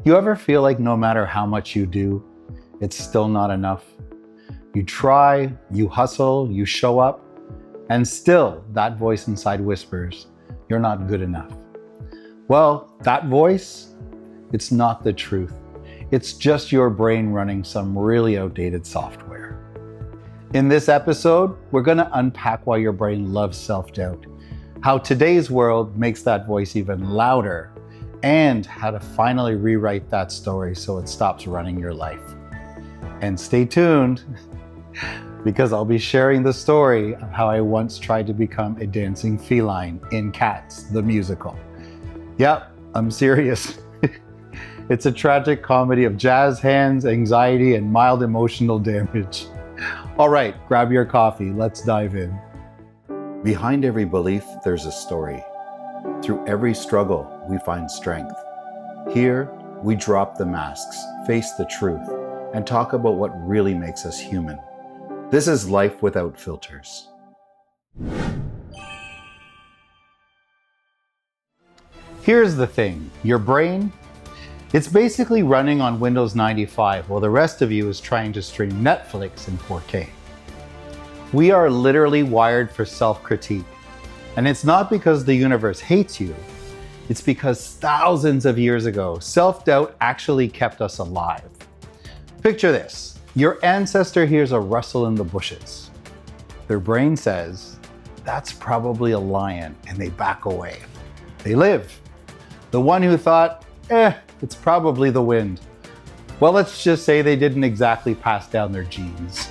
You ever feel like no matter how much you do, it's still not enough? You try, you hustle, you show up, and still that voice inside whispers, you're not good enough. Well, that voice, it's not the truth. It's just your brain running some really outdated software. In this episode, we're going to unpack why your brain loves self-doubt, how today's world makes that voice even louder, and how to finally rewrite that story so it stops running your life. And stay tuned, because I'll be sharing the story of how I once tried to become a dancing feline in Cats, the musical. Yep, I'm serious. It's a tragic comedy of jazz hands, anxiety, and mild emotional damage. All right, grab your coffee, let's dive in. Behind every belief, there's a story. Through every struggle, we find strength. Here, we drop the masks, face the truth, and talk about what really makes us human. This is Life Without Filters. Here's the thing, your brain, it's basically running on Windows 95 while the rest of you is trying to stream Netflix in 4K. We are literally wired for self-critique. And it's not because the universe hates you, it's because thousands of years ago, self-doubt actually kept us alive. Picture this, your ancestor hears a rustle in the bushes. Their brain says, that's probably a lion, and they back away. They live. The one who thought, it's probably the wind. Well, let's just say they didn't exactly pass down their genes.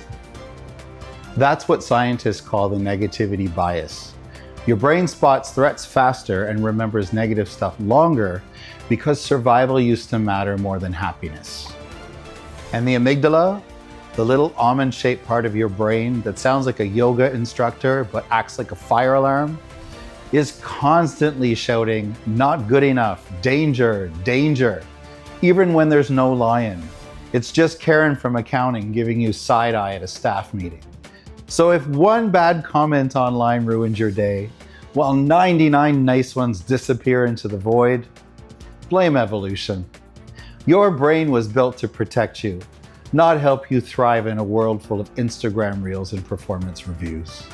That's what scientists call the negativity bias. Your brain spots threats faster and remembers negative stuff longer because survival used to matter more than happiness. And the amygdala, the little almond-shaped part of your brain that sounds like a yoga instructor but acts like a fire alarm, is constantly shouting, not good enough, danger, danger, even when there's no lion. It's just Karen from accounting giving you side eye at a staff meeting. So if one bad comment online ruins your day, while 99 nice ones disappear into the void, blame evolution. Your brain was built to protect you, not help you thrive in a world full of Instagram reels and performance reviews.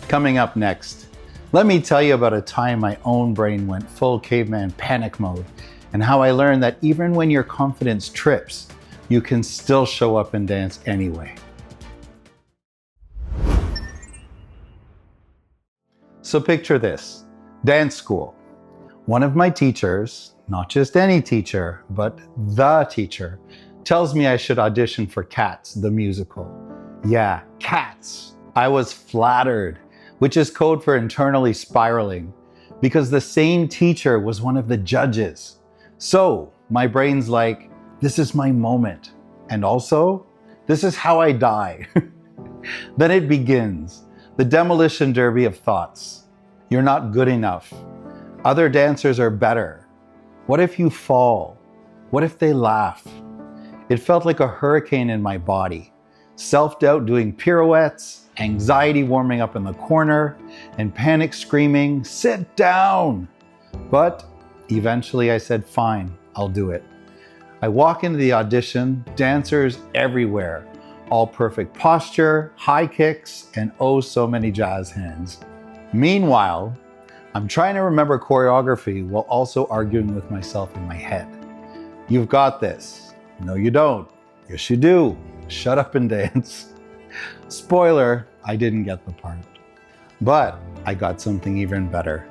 Coming up next, let me tell you about a time my own brain went full caveman panic mode and how I learned that even when your confidence trips, you can still show up and dance anyway. So picture this, dance school. One of my teachers, not just any teacher, but the teacher, tells me I should audition for Cats, the musical. Yeah, Cats. I was flattered, which is code for internally spiraling, because the same teacher was one of the judges. So my brain's like, this is my moment. And also, this is how I die. Then it begins, the demolition derby of thoughts. You're not good enough. Other dancers are better. What if you fall? What if they laugh? It felt like a hurricane in my body. Self-doubt doing pirouettes, anxiety warming up in the corner, and panic screaming, sit down! But eventually I said, fine, I'll do it. I walk into the audition, dancers everywhere, all perfect posture, high kicks, and oh so many jazz hands. Meanwhile, I'm trying to remember choreography while also arguing with myself in my head. You've got this. No, you don't. Yes, you do. Shut up and dance. Spoiler, I didn't get the part. But I got something even better.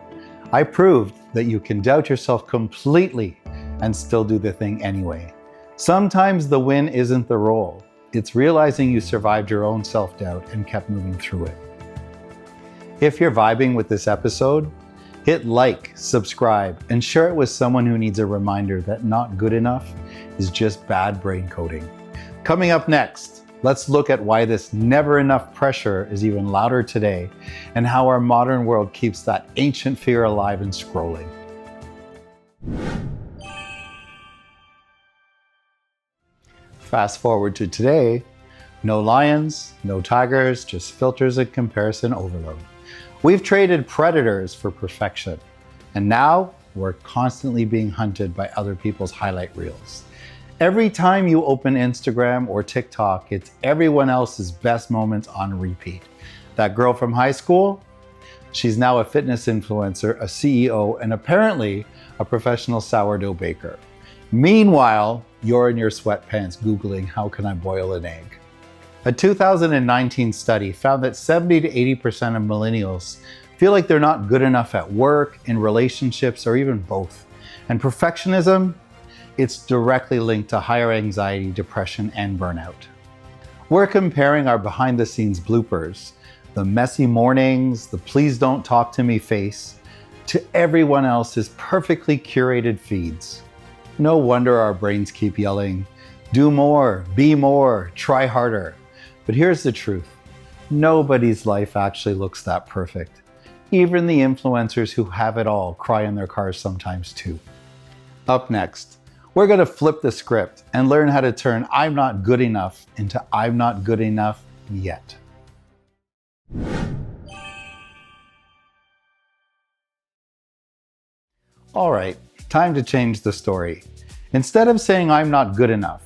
I proved that you can doubt yourself completely and still do the thing anyway. Sometimes the win isn't the role. It's realizing you survived your own self-doubt and kept moving through it. If you're vibing with this episode, hit like, subscribe, and share it with someone who needs a reminder that not good enough is just bad brain coding. Coming up next, let's look at why this never enough pressure is even louder today and how our modern world keeps that ancient fear alive and scrolling. Fast forward to today, no lions, no tigers, just filters and comparison overload. We've traded predators for perfection. And now we're constantly being hunted by other people's highlight reels. Every time you open Instagram or TikTok, it's everyone else's best moments on repeat. That girl from high school, she's now a fitness influencer, a CEO, and apparently a professional sourdough baker. Meanwhile, you're in your sweatpants Googling, how can I boil an egg? A 2019 study found that 70 to 80% of millennials feel like they're not good enough at work, in relationships, or even both. And perfectionism, it's directly linked to higher anxiety, depression, and burnout. We're comparing our behind-the-scenes bloopers, the messy mornings, the please don't talk to me face, to everyone else's perfectly curated feeds. No wonder our brains keep yelling, do more, be more, try harder. But here's the truth. Nobody's life actually looks that perfect. Even the influencers who have it all cry in their cars sometimes too. Up next, we're going to flip the script and learn how to turn I'm not good enough into I'm not good enough yet. All right, time to change the story. Instead of saying I'm not good enough,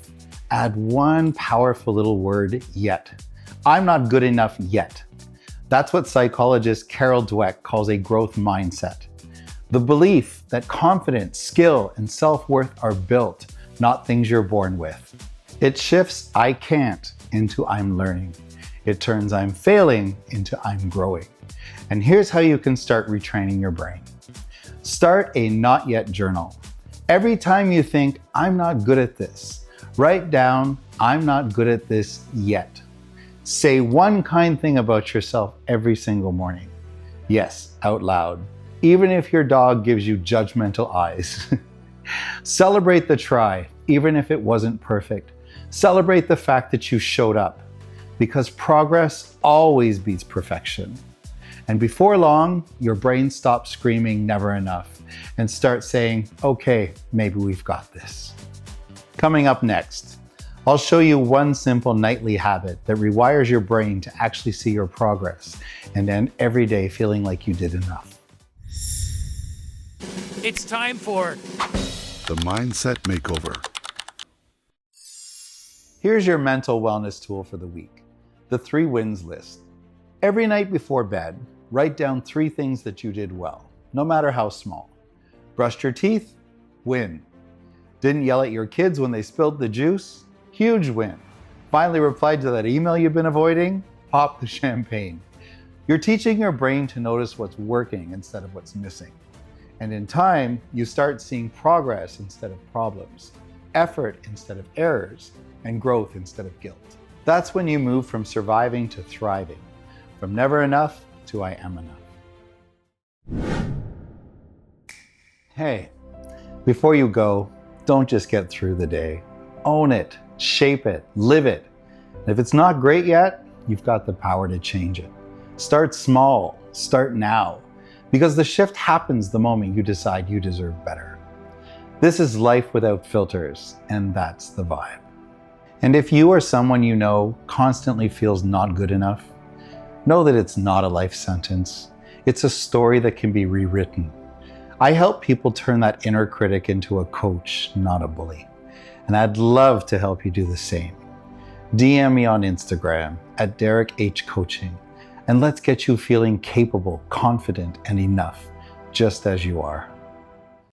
add one powerful little word, yet. I'm not good enough yet. That's what psychologist Carol Dweck calls a growth mindset. The belief that confidence, skill, and self-worth are built, not things you're born with. It shifts I can't into I'm learning. It turns I'm failing into I'm growing. And here's how you can start retraining your brain. Start a not yet journal. Every time you think, I'm not good at this, write down, I'm not good at this yet. Say one kind thing about yourself every single morning. Yes, out loud. Even if your dog gives you judgmental eyes. Celebrate the try, even if it wasn't perfect. Celebrate the fact that you showed up, because progress always beats perfection. And before long, your brain stops screaming never enough and starts saying, okay, maybe we've got this. Coming up next, I'll show you one simple nightly habit that rewires your brain to actually see your progress and end every day feeling like you did enough. It's time for the Mindset Makeover. Here's your mental wellness tool for the week, the 3 wins list. Every night before bed, write down 3 things that you did well, no matter how small. Brushed your teeth? Win. Didn't yell at your kids when they spilled the juice? Huge win. Finally replied to that email you've been avoiding? Pop the champagne. You're teaching your brain to notice what's working instead of what's missing. And in time, you start seeing progress instead of problems, effort instead of errors, and growth instead of guilt. That's when you move from surviving to thriving, from never enough to I am enough. Hey, before you go, don't just get through the day. Own it, shape it, live it. And if it's not great yet, you've got the power to change it. Start small, start now, because the shift happens the moment you decide you deserve better. This is life without filters, and that's the vibe. And if you or someone you know constantly feels not good enough, know that it's not a life sentence. It's a story that can be rewritten. I help people turn that inner critic into a coach, not a bully. And I'd love to help you do the same. DM me on Instagram at Derick H Coaching, and let's get you feeling capable, confident, and enough, just as you are.